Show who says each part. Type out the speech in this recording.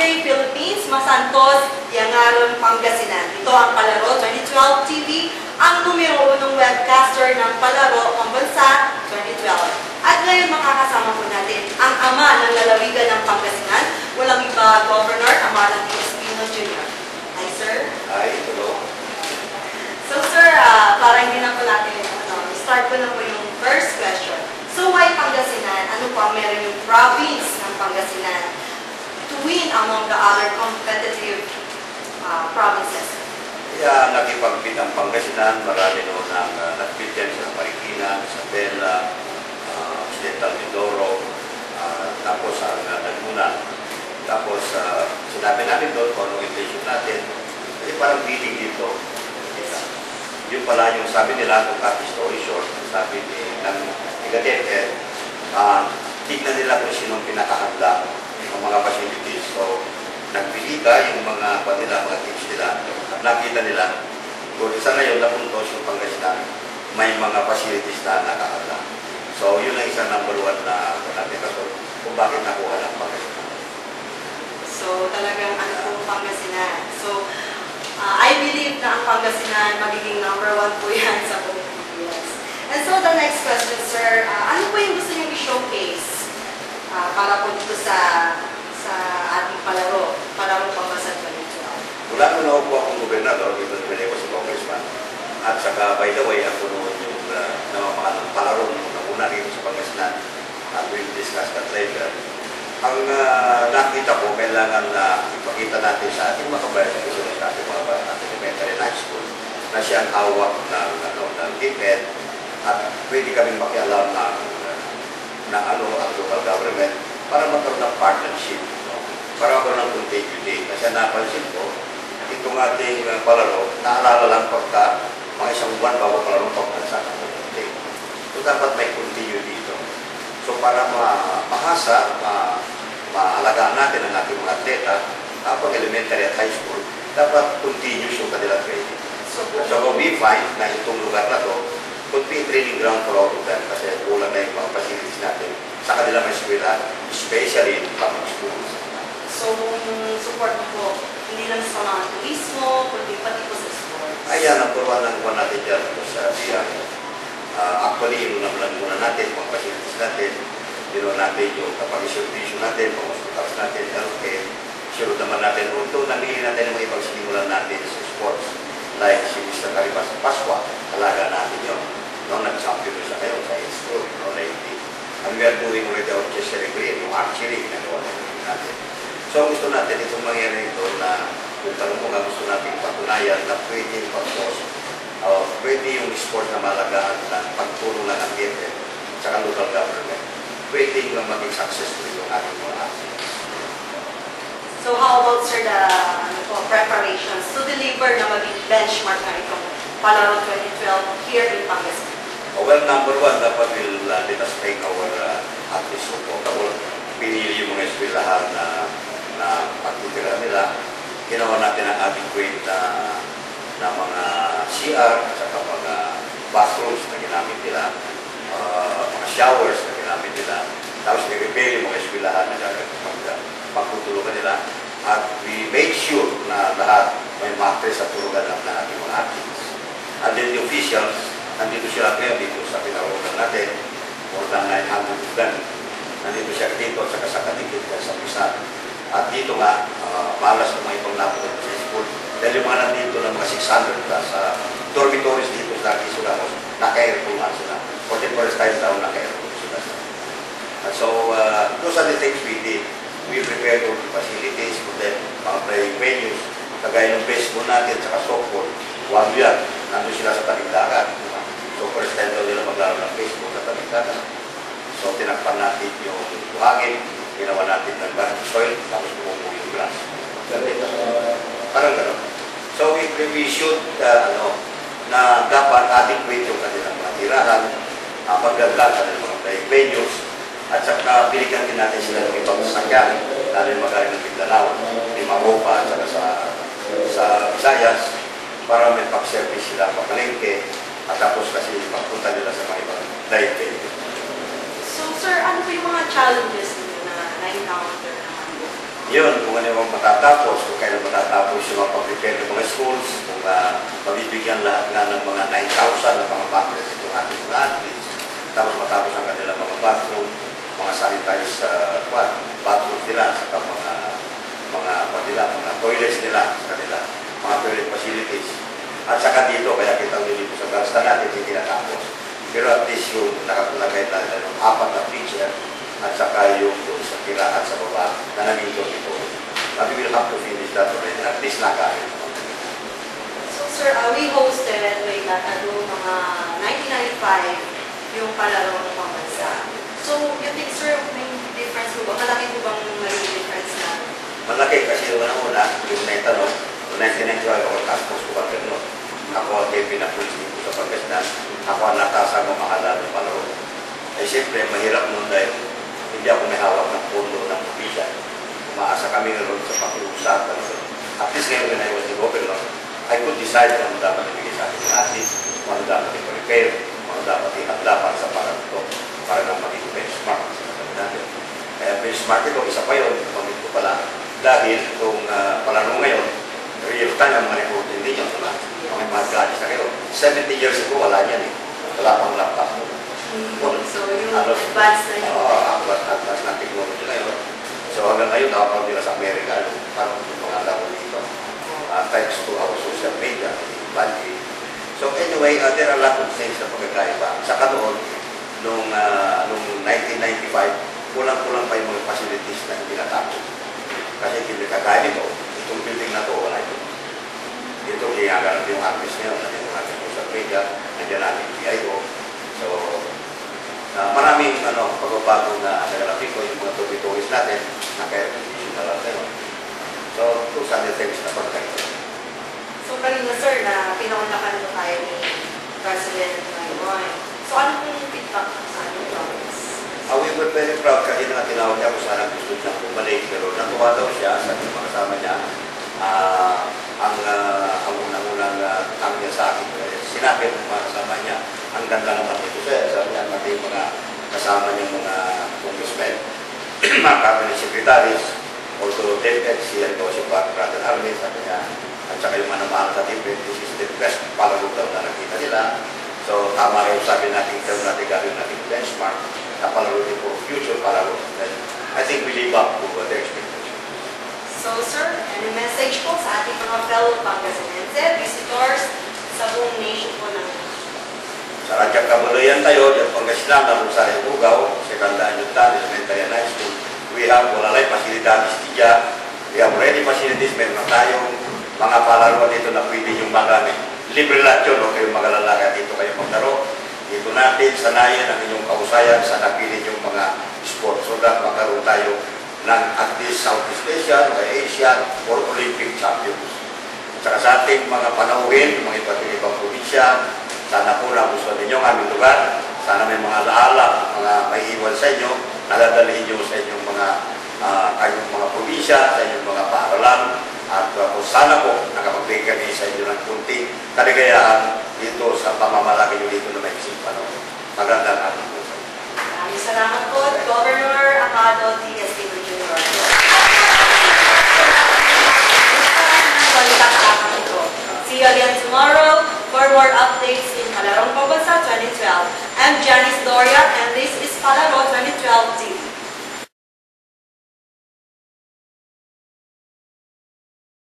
Speaker 1: Day, Philippines, Masantos, Yangaron, Pangasinan. Ito ang Palaro 2012 TV, ang numero 1 webcaster ng Palaro Pambansa 2012. At ngayon makakasama po natin ang ama ng lalawigan ng Pangasinan, walang iba, Governor Amalan T. Espino Jr. Hi, sir.
Speaker 2: Hi, hello.
Speaker 1: So, sir, para hindi na po natin, start ko na po yung first question. So, why Pangasinan? Ano po meron yung province ng Pangasinan to win among the other competitive provinces?
Speaker 2: Kaya nakipag-bid ang Pangasinan, marami noon ang nag-bid yan sa Marikina, sa Bella, Occidental Mindoro, tapos ang Laguna. Tapos sinabi namin doon kung anong intention natin. Kasi parang bidding dito. Yun pala yung sabi nila, kung cut story short, sabi ng Gadete, tignan nila kung sinong pinakahanda ng mga facilities. So, nagpilita yung mga teams nila at nakita nila kung isa ngayon napuntos yung Pangasinan, may mga facilities na nakahanda. So, yun ang isang number 1 na natin rason kung bakit nakuha ng Pangasinan.
Speaker 1: So, talagang ano pong Pangasinan. So, I believe na ang Pangasinan magiging number 1 po yan sa buong Pilipinas. And so, the next question, sir, ano po yung gusto nyo i-showcase para po dito sa ating Palaro Pambansa 2012?
Speaker 2: Mula nung naupo akong gobernador, dito naman ako si Congressman. At saka, by the way, ako noon yung namamahan ng Palaro nung una rito sa Pangasinan. At we'll discuss that later. Ang nakita ko, kailangan na ipakita natin sa ating mga kabayan, sa ating mga elementary high school, na siya ang hawak ng DepEd at pwede kaming makialam ng ang local government para magkaroon ng partnership, para magkaroon ng continuity. Kasi napansin ko, itong ating palaro, naalala lang pagka mga isang buwan bago palaro pagbansa ng konti. So dapat may continuity dito. So para mahasa, maalagaan natin ang ating mga atleta, kapag elementary at high school, dapat continuous yung kanilang training. So we find na itong lugar na to could be training ground for all of them kasi kulang na yung mga facilities natin sa kanilang eskwela, especially in public schools.
Speaker 1: So, yung support mo po, hindi lang sa mga turismo, kundi pati po sa sports?
Speaker 2: Ayan, ang purwan ng kuha natin dyan sa DIA. Actually, inunamulan muna natin mga facilities natin, natin yung kapag-isolation natin, pang-hospitals natin, healthcare, sure naman natin, although namili natin ng mga ibang sinimulan natin sa sports, like si Mr. Caribas Pasqua, talaga natin yun. Noong nag-champion siya kayo sa high school, noong 90. And we are doing already our chess celebration, yung archery, ginagawa natin. So gusto natin itong mangyari ito na kung tanong mo nga gusto natin patunayan na pwede yung pag-post, pwede yung sport na malagaan na pagtulong ng ambiente sa local government. Pwede yung maging successful yung ating mga athletes.
Speaker 1: So how about, sir, the preparations to deliver na maging benchmark na itong Palaro 2012 here in Pangasinan?
Speaker 2: Well, number 1, dapat let us take our athletes support. Pinili yung mga eskwelahan na pagtitira nila. Ginawa natin ang adequate na mga CR at saka mga bathrooms na ginamit nila, mga showers na ginamit nila. Tapos i-repair yung mga eskwelahan na pagtutulungan nila. At we made sure na lahat may mattress at tulugan ng ating mga athletes. And then the officials, nandito sila ngayon dito sa pinarugan natin, more than 900 of them. Nandito siya dito at saka sa katikit sa Pisan. At dito nga, malas ng mga ibang napunod sa school. Dahil yung mga nandito ng mga 600 sa dormitories dito sa Kisulamos, naka-aircon nga sila. For the first time daw, naka-aircon sila. And so, those are the things we did. We prepared all the facilities for them, mga playing venues, kagaya ng baseball natin, saka softball. One year, nandun sila sa tabing dagat. So, first time daw nila maglaro ng baseball sa tabing dagat. So, tinakpan natin yung buhangin, ginawa natin ng barang soil, tapos pumupo yung grass. Parang gano'n. So, we should, na dapat adequate yung kanilang mga tirahan, maganda kanilang mga playing venues, at saka binigyan din natin sila ng ibang sasakyan, lalo yung magaling ng Mindanao, yung Maropa, at saka sa Visayas, para may pag-service sila papalengke, at tapos kasi magpunta nila sa mga ibang live venue.
Speaker 1: So, sir, ano po yung mga challenges nyo na na-encounter naman po?
Speaker 2: Yun, kung ano yung matatapos, kung kailan matatapos yung mga pag-prepare ng mga schools, kung mabibigyan lahat nga ng mga 9,000 na mga pamphlets itong ating mga athletes, tapos matapos ang kanilang mga bathroom, mga sanitized bathroom nila, saka mga toilets nila sa kanila, mga toilet facilities. At saka dito, kaya kita dito sa Garstan natin, hindi natapos. Pero at least yung nakatulagay natin ng 4 na feature, at saka yung doon sa tira at sa baba na nandito ito. But we will have to finish that already, at least nakain.
Speaker 1: So sir, we hosted way back noong mga 1995 yung palaro ng pambansa. So you think sir, may difference po ba? Malaki po bang magiging difference na?
Speaker 2: Malaki kasi yung una, yung naitanong, noong 1995 ako tapos ko ba gano'n. Ako ang pinapulis dito sa Pangasinan. Ako ang natasa ng mahalal ng palaro. Eh siyempre, mahirap nun dahil hindi ako may hawak ng puno ng probinsya. Umaasa kami ngayon sa pakiusap. At least ngayon when I was the governor, I could decide kung ano dapat ibigay sa akin ng athletes, kung ano dapat i-prepare, kung ano dapat ihadlapan sa parang ito, para na maging benchmark sa kami natin. Kaya benchmark ito, isa pa yun, pamit ko pala, dahil itong palaro ngayon, real time ang mga report hindi nyo, diba? Mga gadgets na kayo. 70 years ago, wala yan eh. Wala pang laptop mo.
Speaker 1: So yung advanced na yun.
Speaker 2: Advanced na technology ngayon. So hanggang ngayon, nakapag nila sa Amerika, parang mga laro dito. Thanks to our social media, so anyway, there are a lot of things na pagkakaiba. Saka noon, nung 1995, kulang-kulang pa yung mga facilities na hindi natapos. Kasi hindi kagaya nito, itong building na ito, wala ito. Dito, ginagalan yung artist ngayon, nandiyan yung ating social media, nandiyan natin yung PIO. So, maraming pagbabago na nagalapin ko yung mga tuloy-tuloy natin na kaya condition na lang ngayon. So, those are the things na pagkakaiba.
Speaker 1: So kanina sir, na pinaunlakan mo tayo ni President Noynoy. So ano pong feedback sa ating province?
Speaker 2: We were very proud kasi nga tinawag niya kung saan gusto niya bumalik, pero natuwa daw siya sa mga kasama niya. Ang unang-unang tanong niya sa akin, sinabi ng mga kasama niya, ang ganda naman ito siya. Sabi niya, natin mga kasama niyang mga congressmen, mga cabinet secretaries, also DepEd, siya ito si Brother Armin, sabi niya, at saka yung mga mahal sa DepEd, this is the best palaro daw na nakita nila. So tama kayo sabi natin, ito natin gawin natin benchmark na palaro din for future palaro. I think we live up to their expectations.
Speaker 1: So sir, any message po sa ating mga fellow Pangasinense, visitors sa buong nation po ng
Speaker 2: sa Radyang Kabuluyan tayo, dyan Pangasinan, na Rosario Bugaw, Secondary Yutan, Elementary and High School. We have walalay facilities diya. We have ready facilities, meron na tayong mga palaro dito na pwede yung magamit. Libre lahat yun, huwag kayong mag-alala, dito kayo maglaro. Dito natin, sanayin ang inyong kausayan sa napili yung mga sports so that magkaroon tayo ng at least Southeast Asia, Asia, or Olympic champions. At saka sa ating mga panauhin, mga iba't ibang probinsya, sana po na gusto ninyo ang aming lugar, sana may mga alaala, mga may iwan sa inyo, naladalhin nyo sa inyong kayong mga probinsya, sa inyong mga paaralan, at sana po nakapagbigay kami sa inyo ng kunting kaligayahan dito sa pamamalaki nyo dito na may isipan. Magandang ating po.
Speaker 1: Maraming salamat po, Governor Amado T.S. Jr. See you again tomorrow for more updates in Palarong Pambansa 2012. I'm Janice Doria and this is Palaro 2012 TV.